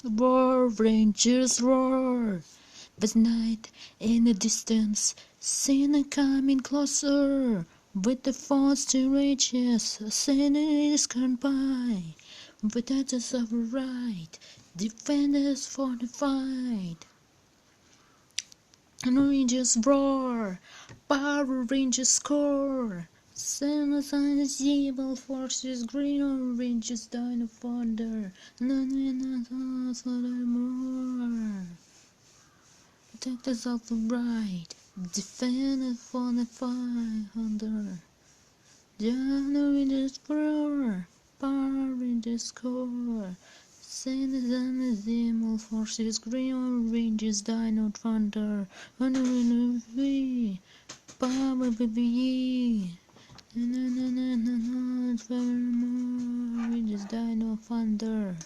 Roar, rangers, roar! But night in the distance, seen it coming closer. With the force to rages, seen it is gone by. Protectors of right, defenders for the fight. And rangers roar, Power Rangers score. Samus and his evil forces, Green Oranges, Dino Thunder, none in us more. Protectors of the right, defenders for the 500. Dino Rangers roar, Power Rangers score. Samus and his evil forces, Green Oranges, Dino Thunder, and we. Power baby, na na na na na na, it's forevermore. We just die no thunder.